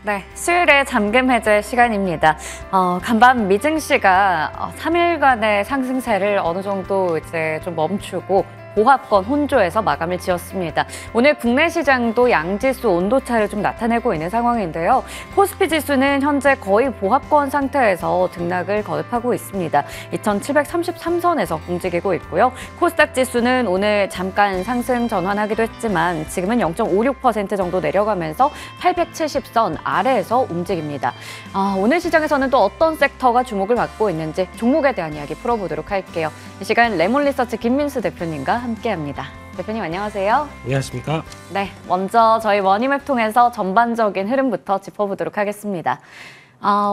네, 수요일에 잠금 해제 시간입니다. 간밤 미증시가 3일간의 상승세를 어느 정도 이제 좀 멈추고 보합권 혼조에서 마감을 지었습니다. 오늘 국내 시장도 양지수 온도차를 좀 나타내고 있는 상황인데요. 코스피 지수는 현재 거의 보합권 상태에서 등락을 거듭하고 있습니다. 2733선에서 움직이고 있고요. 코스닥 지수는 오늘 잠깐 상승 전환하기도 했지만 지금은 0.56% 정도 내려가면서 870선 아래에서 움직입니다. 오늘 시장에서는 또 어떤 섹터가 주목을 받고 있는지 종목에 대한 이야기 풀어보도록 할게요. 이 시간 레몬리서치 김민수 대표님과 함께합니다. 대표님 안녕하세요. 안녕하십니까. 네, 먼저 저희 머니맵 통해서 전반적인 흐름부터 짚어보도록 하겠습니다.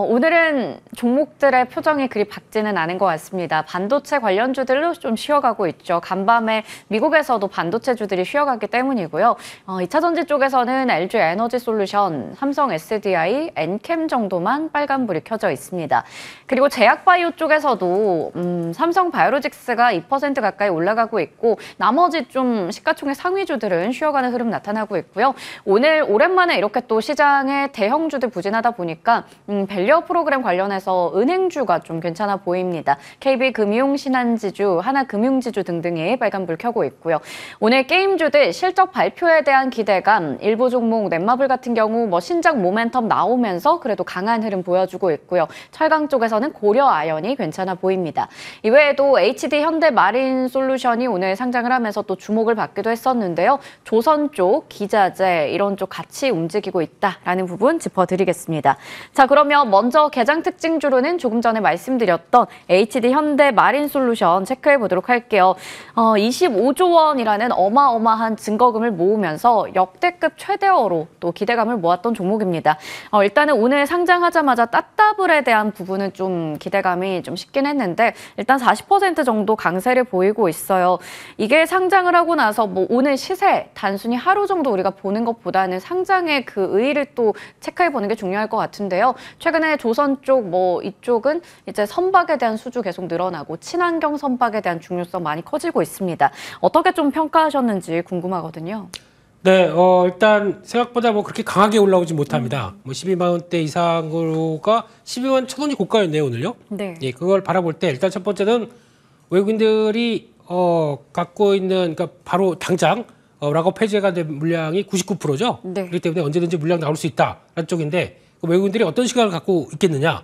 오늘은 종목들의 표정이 그리 밝지는 않은 것 같습니다. 반도체 관련주들로 좀 쉬어가고 있죠. 간밤에 미국에서도 반도체주들이 쉬어가기 때문이고요. 2차전지 쪽에서는 LG 에너지 솔루션, 삼성 SDI, 엔캠 정도만 빨간불이 켜져 있습니다. 그리고 제약바이오 쪽에서도 삼성 바이오로직스가 2% 가까이 올라가고 있고 나머지 좀 시가총액 상위주들은 쉬어가는 흐름 나타나고 있고요. 오늘 오랜만에 이렇게 또 시장의 대형주들 부진하다 보니까 밸류어 프로그램 관련해서 은행주가 좀 괜찮아 보입니다. KB금융신한지주, 하나금융지주 등등이 빨간불 켜고 있고요. 오늘 게임주들 실적 발표에 대한 기대감, 일부 종목 넷마블 같은 경우 뭐 신작 모멘텀 나오면서 그래도 강한 흐름 보여주고 있고요. 철강 쪽에서는 고려아연이 괜찮아 보입니다. 이외에도 HD 현대마린솔루션이 오늘 상장을 하면서 또 주목을 받기도 했었는데요. 조선 쪽, 기자재 이런 쪽 같이 움직이고 있다라는 부분 짚어드리겠습니다. 자, 그러면 먼저 개장 특징주로는 조금 전에 말씀드렸던 HD 현대마린솔루션 체크해 보도록 할게요. 25조 원이라는 어마어마한 증거금을 모으면서 역대급 최대어로 또 기대감을 모았던 종목입니다. 일단은 오늘 상장하자마자 따따블에 대한 부분은 좀 기대감이 좀 식긴 했는데 일단 40% 정도 강세를 보이고 있어요. 이게 상장을 하고 나서 뭐 오늘 시세 단순히 하루 정도 우리가 보는 것보다는 상장의 그 의의를 또 체크해 보는 게 중요할 것 같은데요. 최근에 조선 쪽 이쪽은 이제 선박에 대한 수주 계속 늘어나고 친환경 선박에 대한 중요성 많이 커지고 있습니다. 어떻게 좀 평가하셨는지 궁금하거든요. 네, 일단 생각보다 뭐 그렇게 강하게 올라오지 못합니다. 뭐 12만 원대 이상으로가 12만 1,000원이 고가였네요, 오늘요. 네. 예, 그걸 바라볼 때 일단 첫 번째는 외국인들이 갖고 있는 그러니까 바로 당장 락업 해제가 된 물량이 99%죠. 네. 그렇기 때문에 언제든지 물량 나올 수 있다라는 쪽인데 외국인들이 어떤 시각을 갖고 있겠느냐.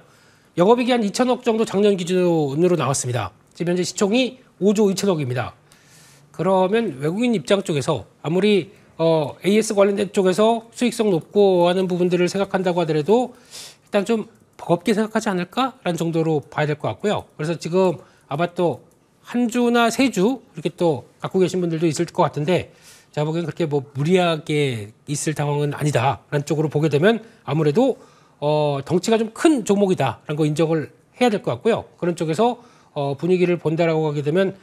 영업이익이 한 2천억 정도 작년 기준으로 나왔습니다. 지금 현재 시총이 5조 2천억입니다. 그러면 외국인 입장 쪽에서 아무리 AS 관련된 쪽에서 수익성 높고 하는 부분들을 생각한다고 하더라도 일단 좀 버겁게 생각하지 않을까라는 정도로 봐야 될 것 같고요. 그래서 지금 아마 또 한 주나 세 주 이렇게 또 갖고 계신 분들도 있을 것 같은데 제가 보기엔 그렇게 뭐 무리하게 있을 상황은 아니다라는 쪽으로 보게 되면 아무래도 덩치가 좀 큰 종목이다라는 거 인정을 해야 될 것 같고요. 그런 쪽에서 분위기를 본다라고 하게 되면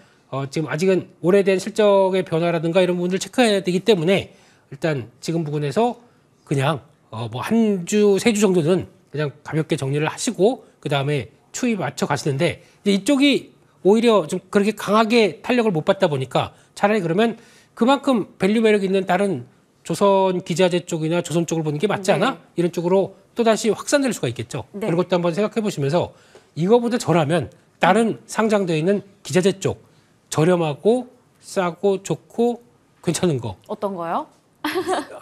지금 아직은 오래된 실적의 변화라든가 이런 부분들 체크해야 되기 때문에 일단 지금 부분에서 그냥 뭐 한 주, 세 주 정도는 그냥 가볍게 정리를 하시고 그 다음에 추이 맞춰 가시는데 이쪽이 오히려 좀 그렇게 강하게 탄력을 못 받다 보니까 차라리 그러면 그만큼 밸류 매력 있는 다른 조선 기자재 쪽이나 조선 쪽을 보는 게 맞지 않아? 네. 이런 쪽으로 또다시 확산될 수가 있겠죠. 네. 그런 것도 한번 생각해 보시면서 이거보다 덜하면 다른 상장되어 있는 기자재 쪽 저렴하고 싸고 좋고 괜찮은 거. 어떤 거요?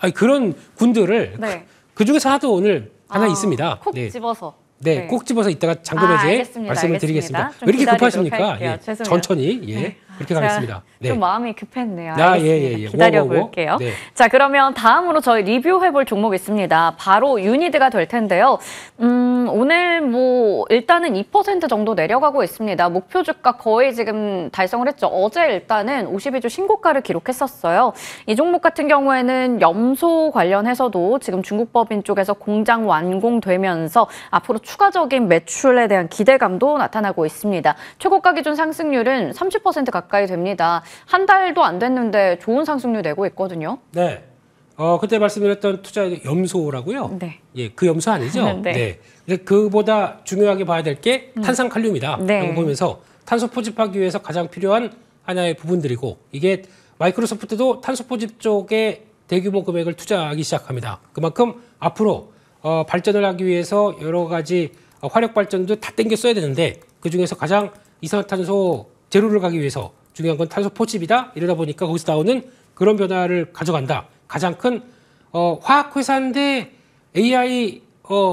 아니, 그런 군들을 네. 그중에서 하나도 오늘 하나 있습니다. 콕 네. 집어서. 네, 꼭 집어서 이따가 잠금해제 말씀을 드리겠습니다. 왜 이렇게 급하십니까? 예, 천천히 네. 그렇게 가겠습니다. 네. 좀 마음이 급했네요. 예. 기다려볼게요. 네. 자, 그러면 다음으로 저희 리뷰해볼 종목 있습니다. 바로 유니드가 될 텐데요. 오늘 뭐 일단은 2% 정도 내려가고 있습니다. 목표 주가 거의 지금 달성을 했죠. 어제 일단은 52주 신고가를 기록했었어요. 이 종목 같은 경우에는 염소 관련해서도 지금 중국 법인 쪽에서 공장 완공되면서 앞으로 추가적인 매출에 대한 기대감도 나타나고 있습니다. 최고가 기준 상승률은 30% 가까이 됩니다. 한 달도 안 됐는데 좋은 상승률 내고 있거든요. 네. 그때 말씀드렸던 투자 염소라고요? 네. 예, 그 염소 아니죠? 네. 네. 그보다 중요하게 봐야 될 게 탄산칼륨이다. 네. 라고 보면서 탄소 포집하기 위해서 가장 필요한 하나의 부분들이고 이게 마이크로소프트도 탄소 포집 쪽에 대규모 금액을 투자하기 시작합니다. 그만큼 앞으로 발전을 하기 위해서 여러 가지 화력 발전도 다 땡겨 써야 되는데 그중에서 가장 이산화탄소 제로를 가기 위해서 중요한 건 탄소 포집이다. 이러다 보니까 거기서 나오는 그런 변화를 가져간다. 가장 큰 화학 회사인데 AI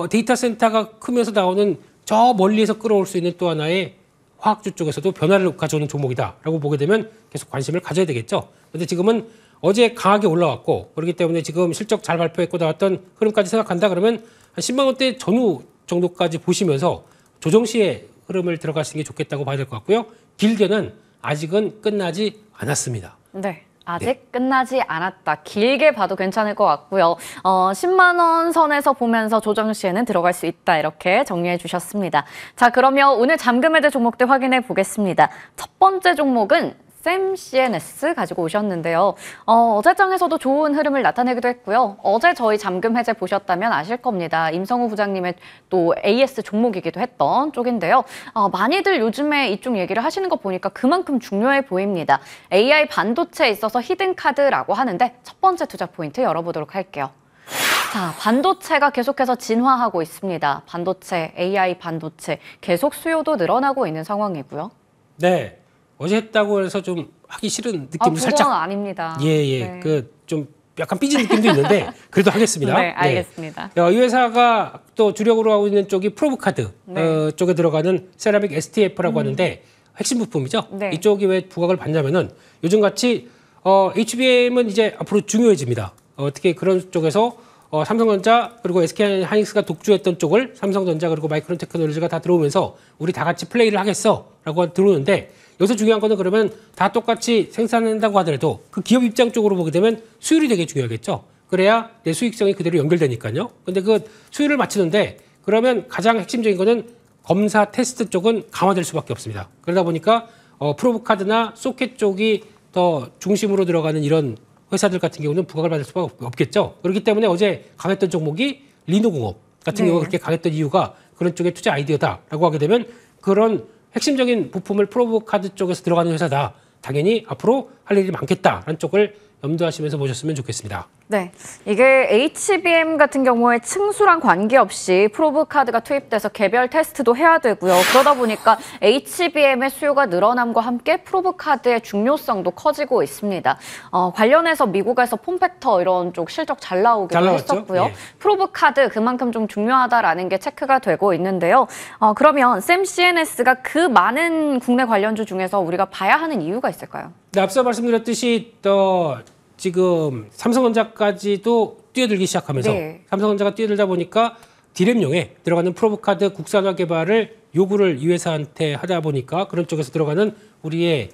데이터 센터가 크면서 나오는 저 멀리에서 끌어올 수 있는 또 하나의 화학주 쪽에서도 변화를 가져오는 종목이다라고 보게 되면 계속 관심을 가져야 되겠죠. 그런데 지금은 어제 강하게 올라왔고 그렇기 때문에 지금 실적 잘 발표했고 나왔던 흐름까지 생각한다 그러면 한 10만 원대 전후 정도까지 보시면서 조정 시에 흐름을 들어가시는 게 좋겠다고 봐야 될 것 같고요. 길게는 아직은 끝나지 않았습니다. 네. 아직 끝나지 않았다. 길게 봐도 괜찮을 것 같고요. 10만 원 선에서 보면서 조정 시에는 들어갈 수 있다. 이렇게 정리해 주셨습니다. 자, 그러면 오늘 잠금 해제 종목들 확인해 보겠습니다. 첫 번째 종목은 샘 CNS 가지고 오셨는데요. 어제 장에서도 좋은 흐름을 나타내기도 했고요. 어제 저희 잠금 해제 보셨다면 아실 겁니다. 임성우 부장님의 또 AS 종목이기도 했던 쪽인데요. 많이들 요즘에 이쪽 얘기를 하시는 거 보니까 그만큼 중요해 보입니다. AI 반도체에 있어서 히든카드라고 하는데 첫 번째 투자 포인트 열어보도록 할게요. 자, 반도체가 계속해서 진화하고 있습니다. 반도체, AI 반도체 계속 수요도 늘어나고 있는 상황이고요. 네. 어제 했다고 해서 좀 하기 싫은 느낌도 그건 살짝 아닙니다. 예. 네. 그 좀 약간 삐진 느낌도 있는데 그래도 하겠습니다. 네, 알겠습니다. 이 회사가 또 주력으로 하고 있는 쪽이 프로브카드 네. 쪽에 들어가는 세라믹 STF라고 하는데 핵심 부품이죠. 네. 이쪽이 왜 부각을 받냐면은 요즘 같이 HBM은 이제 앞으로 중요해집니다. 특히 그런 쪽에서 삼성전자 그리고 SK하이닉스가 독주했던 쪽을 삼성전자 그리고 마이크론 테크놀로지가 다 들어오면서 우리 다 같이 플레이를 하겠어라고 들어오는데 여기서 중요한 거는 그러면 다 똑같이 생산한다고 하더라도 그 기업 입장 쪽으로 보게 되면 수율이 되게 중요하겠죠. 그래야 내 수익성이 그대로 연결되니까요. 근데 그 수율을 맞추는데 그러면 가장 핵심적인 거는 검사 테스트 쪽은 강화될 수밖에 없습니다. 그러다 보니까 프로브카드나 소켓 쪽이 더 중심으로 들어가는 이런 회사들 같은 경우는 부각을 받을 수밖에 없겠죠. 그렇기 때문에 어제 강했던 종목이 리노공업 같은 경우가 그렇게 강했던 이유가 그런 쪽의 투자 아이디어다라고 하게 되면 그런 핵심적인 부품을 프로브카드 쪽에서 들어가는 회사다. 당연히 앞으로 할 일이 많겠다라는 쪽을 염두하시면서 보셨으면 좋겠습니다. 네, 이게 HBM 같은 경우에 층수랑 관계없이 프로브카드가 투입돼서 개별 테스트도 해야 되고요. 그러다 보니까 HBM의 수요가 늘어남과 함께 프로브카드의 중요성도 커지고 있습니다. 관련해서 미국에서 폼팩터 이런 쪽 실적 잘 나오기도 했었고요. 예. 프로브카드 그만큼 좀 중요하다라는 게 체크가 되고 있는데요. 그러면 샘 CNS가 그 많은 국내 관련주 중에서 우리가 봐야 하는 이유가 있을까요? 네, 앞서 말씀드렸듯이 지금 삼성전자까지도 뛰어들기 시작하면서 네. 삼성전자가 뛰어들다 보니까 디램용에 들어가는 프로브카드 국산화 개발을 요구를 이 회사한테 하다 보니까 그런 쪽에서 들어가는 우리의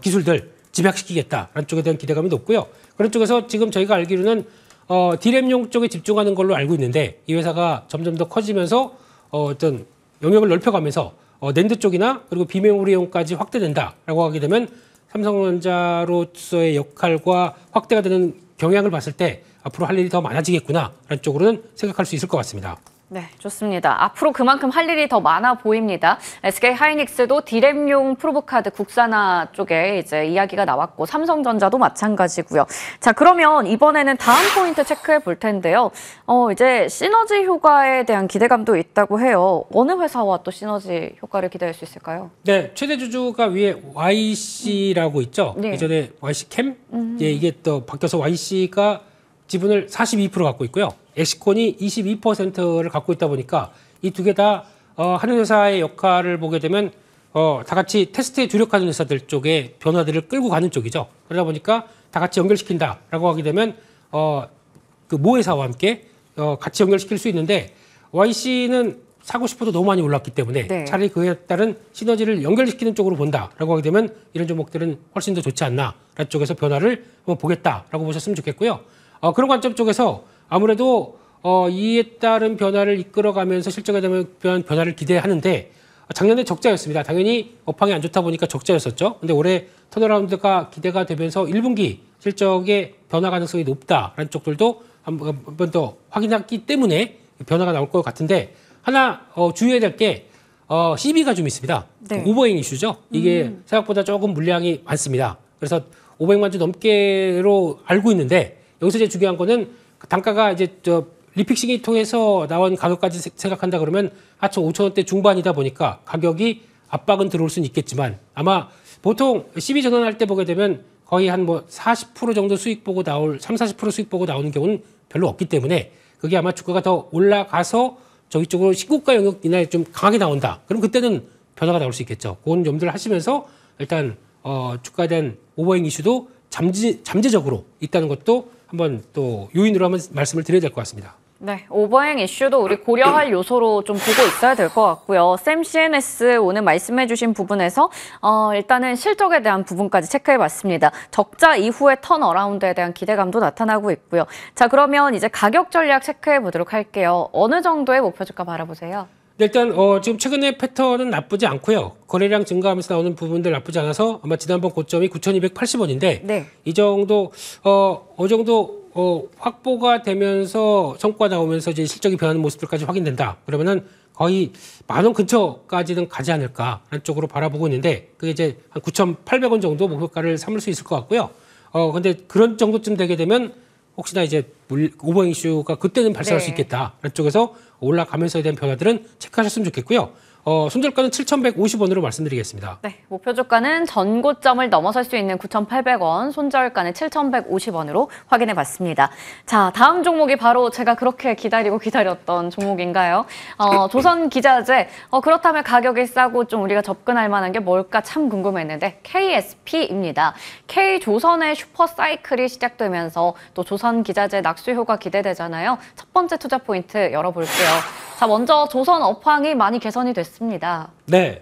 기술들 집약시키겠다라는 쪽에 대한 기대감이 높고요. 그런 쪽에서 지금 저희가 알기로는 디램용 쪽에 집중하는 걸로 알고 있는데 이 회사가 점점 더 커지면서 어떤 영역을 넓혀가면서 낸드 쪽이나 그리고 비메모리용까지 확대된다라고 하게 되면 삼성전자로서의 역할과 확대가 되는 경향을 봤을 때 앞으로 할 일이 더 많아지겠구나라는 쪽으로는 생각할 수 있을 것 같습니다. 네, 좋습니다. 앞으로 그만큼 할 일이 더 많아 보입니다. SK하이닉스도 디램용 프로브카드 국산화 쪽에 이제 이야기가 나왔고 삼성전자도 마찬가지고요. 자, 그러면 이번에는 다음 포인트 체크해 볼 텐데요. 이제 시너지 효과에 대한 기대감도 있다고 해요. 어느 회사와 또 시너지 효과를 기대할 수 있을까요? 네, 최대 주주가 위에 YC라고 있죠. 네. 예전에 YC캠, 예, 이게 또 바뀌어서 YC가 지분을 42% 갖고 있고요. 엑시콘이 22%를 갖고 있다 보니까 이 두 개 다 하는 회사의 역할을 보게 되면 다 같이 테스트에 주력하는 회사들 쪽에 변화들을 끌고 가는 쪽이죠. 그러다 보니까 다 같이 연결시킨다라고 하게 되면 그 모 회사와 함께 같이 연결시킬 수 있는데 YC는 사고 싶어도 너무 많이 올랐기 때문에 네. 차라리 그에 따른 시너지를 연결시키는 쪽으로 본다라고 하게 되면 이런 종목들은 훨씬 더 좋지 않나라는 쪽에서 변화를 한번 보겠다라고 보셨으면 좋겠고요. 그런 관점 쪽에서 아무래도 이에 따른 변화를 이끌어가면서 실적에 대한 변화를 기대하는데 작년에 적자였습니다. 당연히 업황이 안 좋다 보니까 적자였었죠. 근데 올해 턴어라운드가 기대가 되면서 1분기 실적의 변화 가능성이 높다라는 쪽들도 한 번 더 확인했기 때문에 변화가 나올 것 같은데 하나 주의해야 될 게 CB가 좀 있습니다. 네. 오버행 이슈죠. 이게 생각보다 조금 물량이 많습니다. 그래서 500만 주 넘게로 알고 있는데 여기서 이제 중요한 거는 단가가 이제 리픽싱이 통해서 나온 가격까지 생각한다 그러면 하청 5,000원대 중반이다 보니까 가격이 압박은 들어올 수는 있겠지만 아마 보통 CB 전환할 때 보게 되면 거의 한 뭐 40% 정도 수익 보고 나올 30-40% 수익 보고 나오는 경우는 별로 없기 때문에 그게 아마 주가가 더 올라가서 저희 쪽으로 신고가 영역 이내에 좀 강하게 나온다. 그럼 그때는 변화가 나올 수 있겠죠. 그건 염두를 하시면서 일단 주가에 대한 오버행 이슈도 잠재적으로 있다는 것도 한번 또 요인으로 한번 말씀을 드려야 될 것 같습니다. 네, 오버행 이슈도 우리 고려할 요소로 좀 보고 있어야 될 것 같고요. 샘 CNS 오늘 말씀해주신 부분에서 일단은 실적에 대한 부분까지 체크해봤습니다. 적자 이후의 턴어라운드에 대한 기대감도 나타나고 있고요. 자, 그러면 이제 가격 전략 체크해보도록 할게요. 어느 정도의 목표 주가 바라보세요? 네, 일단 지금 최근에 패턴은 나쁘지 않고요. 거래량 증가하면서 나오는 부분들 나쁘지 않아서 아마 지난번 고점이 9,280원인데 네. 이 정도 어느 정도 확보가 되면서 성과 나오면서 이제 실적이 변하는 모습들까지 확인된다. 그러면은 거의 10,000원 근처까지는 가지 않을까라는 쪽으로 바라보고 있는데 그게 이제 한 9,800원 정도 목표가를 삼을 수 있을 것 같고요. 근데 그런 정도쯤 되게 되면 혹시나 이제 오버행 이슈가 그때는 발생할 수 있겠다라는 쪽에서 올라가면서에 대한 변화들은 체크하셨으면 좋겠고요. 손절가는 7,150원으로 말씀드리겠습니다. 네, 목표 주가는 전고점을 넘어설 수 있는 9,800원, 손절가는 7,150원으로 확인해 봤습니다. 자, 다음 종목이 바로 제가 그렇게 기다렸던 종목인가요? 조선기자재. 그렇다면 가격이 싸고 좀 우리가 접근할 만한 게 뭘까 참 궁금했는데 KSP입니다. K조선의 슈퍼사이클이 시작되면서 또 조선기자재 낙수효가 기대되잖아요. 첫 번째 투자 포인트 열어볼게요. 자, 먼저 조선 업황이 많이 개선이 됐습니다. 네,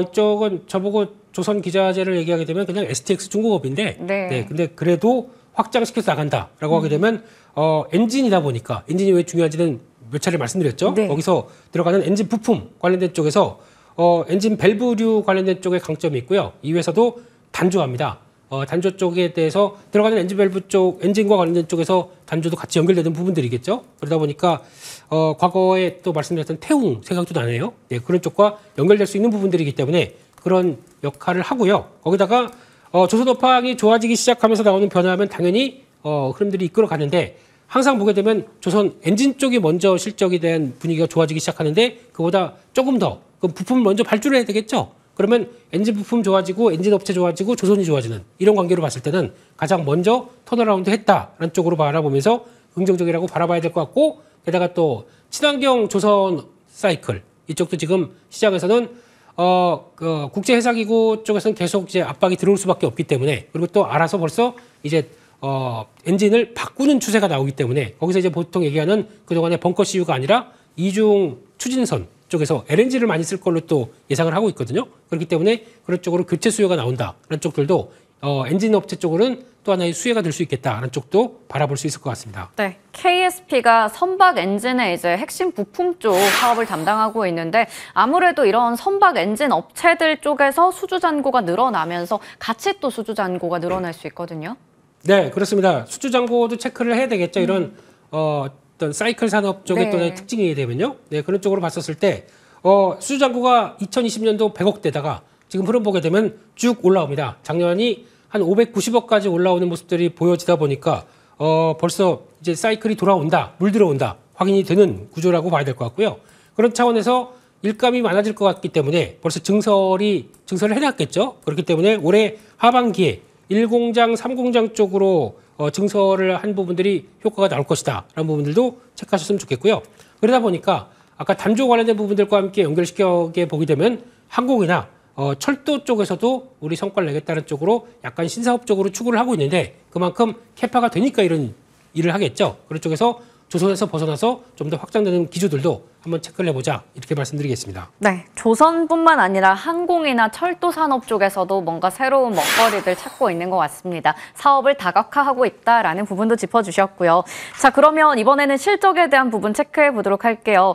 이쪽은 저보고 조선 기자재를 얘기하게 되면 그냥 STX 중공업인데, 네. 근데 그래도 확장시켜서 나간다라고 하게 되면 엔진이다 보니까 엔진이 왜 중요한지는 몇 차례 말씀드렸죠. 네. 거기서 들어가는 엔진 부품 관련된 쪽에서 엔진 밸브류 관련된 쪽에 강점이 있고요. 이 회사도 단조합니다. 단조 쪽에 대해서 들어가는 엔진 밸브 쪽, 엔진과 관련된 쪽에서 단조도 같이 연결되는 부분들이겠죠. 그러다 보니까 과거에 또 말씀드렸던 태웅 생각도 나네요. 예, 그런 쪽과 연결될 수 있는 부분들이기 때문에 그런 역할을 하고요. 거기다가 조선업황이 좋아지기 시작하면서 나오는 변화하면 당연히 흐름들이 이끌어 가는데 항상 보게 되면 조선 엔진 쪽이 먼저 실적에 대한 분위기가 좋아지기 시작하는데 그보다 조금 더 그 부품을 먼저 발주를 해야 되겠죠. 그러면 엔진 부품 좋아지고 엔진 업체 좋아지고 조선이 좋아지는 이런 관계로 봤을 때는 가장 먼저 턴어라운드 했다라는 쪽으로 바라보면서 긍정적이라고 바라봐야 될 것 같고 게다가 또 친환경 조선 사이클 이쪽도 지금 시장에서는 국제회사기구 쪽에서는 계속 이제 압박이 들어올 수밖에 없기 때문에 그리고 또 알아서 벌써 이제 엔진을 바꾸는 추세가 나오기 때문에 거기서 이제 보통 얘기하는 그동안의 벙커 CU가 아니라 이중 추진선 쪽에서 LNG를 많이 쓸 걸로 또 예상을 하고 있거든요. 그렇기 때문에 그런 쪽으로 교체 수요가 나온다라는 쪽들도 엔진 업체 쪽으로는 또 하나의 수혜가 될 수 있겠다라는 쪽도 바라볼 수 있을 것 같습니다. 네, KSP가 선박 엔진의 이제 핵심 부품 쪽 사업을 담당하고 있는데 아무래도 이런 선박 엔진 업체들 쪽에서 수주 잔고가 늘어나면서 같이 또 수주 잔고가 늘어날 수 있거든요. 네, 그렇습니다. 수주 잔고도 체크를 해야 되겠죠. 이런 어떤 사이클 산업 쪽의 또 네. 특징이 되면요. 네, 그런 쪽으로 봤었을 때 수주 잔고가 2020년도 100억대다가 지금 흐름 보게 되면 쭉 올라옵니다. 작년이 한 590억까지 올라오는 모습들이 보여지다 보니까 벌써 이제 사이클이 돌아온다, 물 들어온다 확인이 되는 구조라고 봐야 될 것 같고요. 그런 차원에서 일감이 많아질 것 같기 때문에 벌써 증설을 해놨겠죠. 그렇기 때문에 올해 하반기에 1공장, 3공장 쪽으로 증설을 한 부분들이 효과가 나올 것이다 라는 부분들도 체크하셨으면 좋겠고요. 그러다 보니까 아까 단조 관련된 부분들과 함께 연결시켜 보게 되면 항공이나 철도 쪽에서도 우리 성과를 내겠다는 쪽으로 약간 신사업 쪽으로 추구를 하고 있는데 그만큼 캐파가 되니까 이런 일을 하겠죠. 그런 쪽에서 조선에서 벗어나서 좀 더 확장되는 기조들도 한번 체크를 해보자 이렇게 말씀드리겠습니다. 네, 조선뿐만 아니라 항공이나 철도 산업 쪽에서도 뭔가 새로운 먹거리들 찾고 있는 것 같습니다. 사업을 다각화하고 있다라는 부분도 짚어주셨고요. 자, 그러면 이번에는 실적에 대한 부분 체크해 보도록 할게요.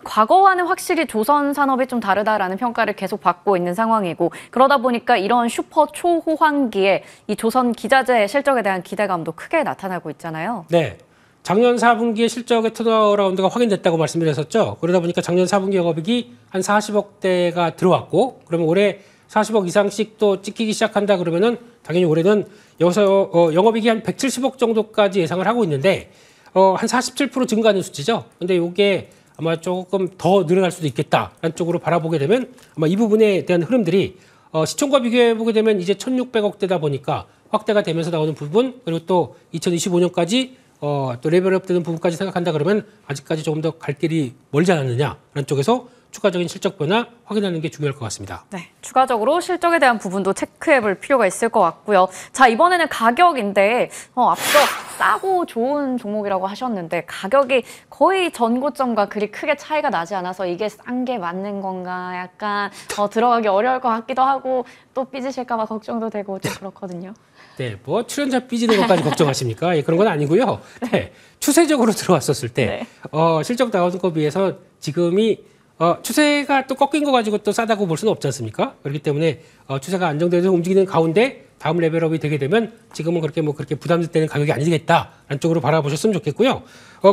과거와는 확실히 조선 산업이 좀 다르다라는 평가를 계속 받고 있는 상황이고 그러다 보니까 이런 슈퍼 초호황기에 이 조선 기자재 실적에 대한 기대감도 크게 나타나고 있잖아요. 네. 작년 4분기에 실적의 턴어라운드가 확인됐다고 말씀드렸었죠. 그러다 보니까 작년 4분기 영업이익이 한 40억대가 들어왔고 그러면 올해 40억 이상씩 또 찍히기 시작한다 그러면은 당연히 올해는 여기서 영업이익이 한 170억 정도까지 예상을 하고 있는데 한 47% 증가하는 수치죠. 근데 이게 아마 조금 더 늘어날 수도 있겠다라는 쪽으로 바라보게 되면 아마 이 부분에 대한 흐름들이 시총과 비교해 보게 되면 이제 1,600억대다 보니까 확대가 되면서 나오는 부분, 그리고 또 2025년까지 또 레벨업 되는 부분까지 생각한다 그러면 아직까지 조금 더 갈 길이 멀지 않았느냐라는 쪽에서 추가적인 실적 변화 확인하는 게 중요할 것 같습니다. 네, 추가적으로 실적에 대한 부분도 체크해 볼 필요가 있을 것 같고요. 자, 이번에는 가격인데 앞서 싸고 좋은 종목이라고 하셨는데 가격이 거의 전고점과 그리 크게 차이가 나지 않아서 이게 싼 게 맞는 건가 약간 들어가기 어려울 것 같기도 하고 또 삐지실까 봐 걱정도 되고 좀 그렇거든요. 네, 뭐 출연자 삐지는 것까지 걱정하십니까? 예, 그런 건 아니고요. 네, 추세적으로 들어왔었을 때 실적 나오는 거 비해서 지금이 추세가 또 꺾인 거 가지고 또 싸다고 볼 수는 없지 않습니까? 그렇기 때문에 추세가 안정돼서 움직이는 가운데 다음 레벨업이 되게 되면 지금은 그렇게 부담되는 가격이 아니겠다라는 쪽으로 바라보셨으면 좋겠고요.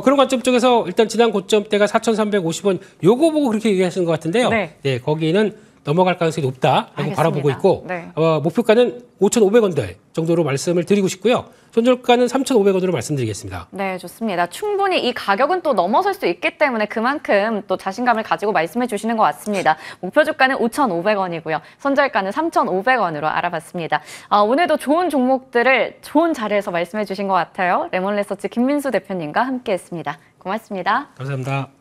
그런 관점 쪽에서 일단 지난 고점대가 4,350원 요거 보고 그렇게 얘기하시는 것 같은데요. 네, 거기는 넘어갈 가능성이 높다라고 알겠습니다. 바라보고 있고 네. 목표가는 5,500원대 정도로 말씀을 드리고 싶고요. 손절가는 3,500원으로 말씀드리겠습니다. 네, 좋습니다. 충분히 이 가격은 또 넘어설 수 있기 때문에 그만큼 또 자신감을 가지고 말씀해 주시는 것 같습니다. 목표 주가는 5,500원이고요. 손절가는 3,500원으로 알아봤습니다. 오늘도 좋은 종목들을 좋은 자리에서 말씀해 주신 것 같아요. 레몬리서치 김민수 대표님과 함께했습니다. 고맙습니다. 감사합니다.